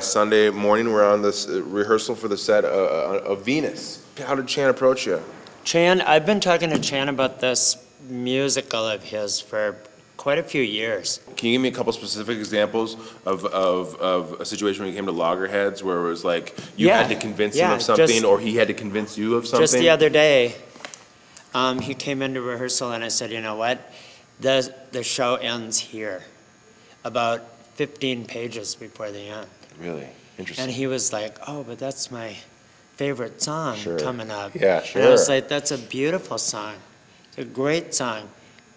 Sunday morning, we're on this rehearsal for the set of Venus. How did Chan approach you? Chan, I've been talking to Chan about this musical of his for quite a few years. Can you give me a couple specific examples of a situation when you came to Loggerheads where it was like you had to convince him of something or he had to convince you of something? Just the other day, he came into rehearsal and I said, you know what, the show ends here, about 15 pages before the end. Really? Interesting. And he was like, oh, but that's my favorite song coming up. Yeah, sure. And I was like, that's a beautiful song. It's a great song.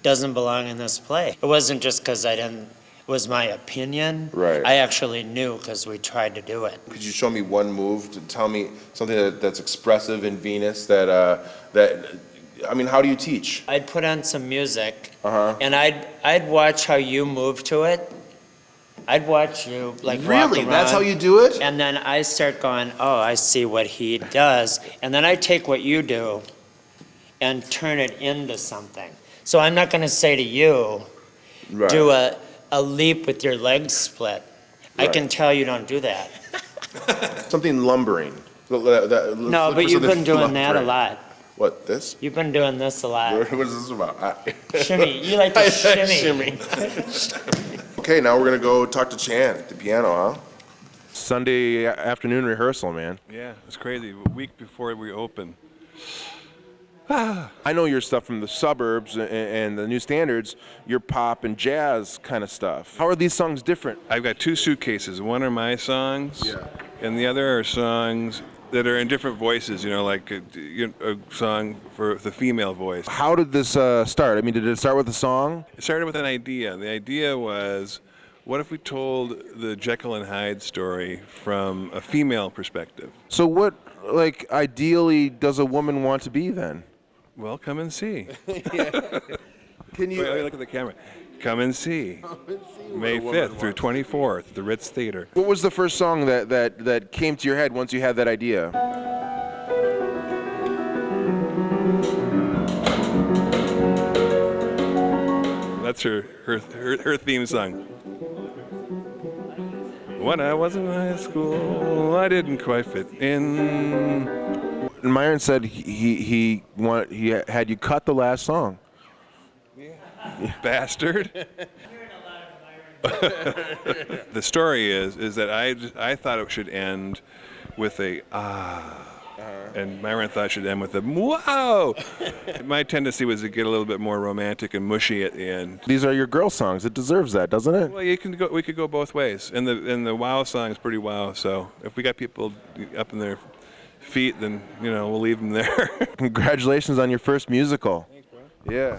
Doesn't belong in this play. It wasn't just because it was my opinion. Right. I actually knew because we tried to do it. Could you show me one move to tell me something that's expressive in Venus I mean, how do you teach? I'd put on some music and I'd watch how you move to it. I'd watch you like walk around. Really? That's how you do it? And then I start going, oh, I see what he does. And then I take what you do and turn it into something. So I'm not going to say to you, do a leap with your legs split. I can tell you don't do that. Something lumbering. No, but you've been doing that a lot. What, this? You've been doing this a lot. What is this about? Shimmy. You like to shimmy. Okay, now we're going to go talk to Chan at the piano, huh? Sunday afternoon rehearsal, man. Yeah, it's crazy. A week before we open. I know your stuff from the suburbs and the new standards, your pop and jazz kind of stuff. How are these songs different? I've got two suitcases. One are my songs, and the other are songs that are in different voices, like a song for the female voice. How did this start? I mean, did it start with a song? It started with an idea. The idea was, what if we told the Jekyll and Hyde story from a female perspective? So what, ideally, does a woman want to be then? Well, come and see. Can you... Wait, look at the camera. Come and see. May 5th through 24th, the Ritz Theater. What was the first song that came to your head once you had that idea? That's her theme song. When I was in high school, I didn't quite fit in. Myron said he had you cut the last song. Yeah. Bastard. The story is that I thought it should end with a and Myron thought it should end with a whoa. My tendency was to get a little bit more romantic and mushy at the end. These are your girl songs. It deserves that, doesn't it? Well, we could go both ways, and the wow song is pretty wow. So if we got people up in their feet, then we'll leave them there. Congratulations on your first musical. Thanks, bro. Yeah.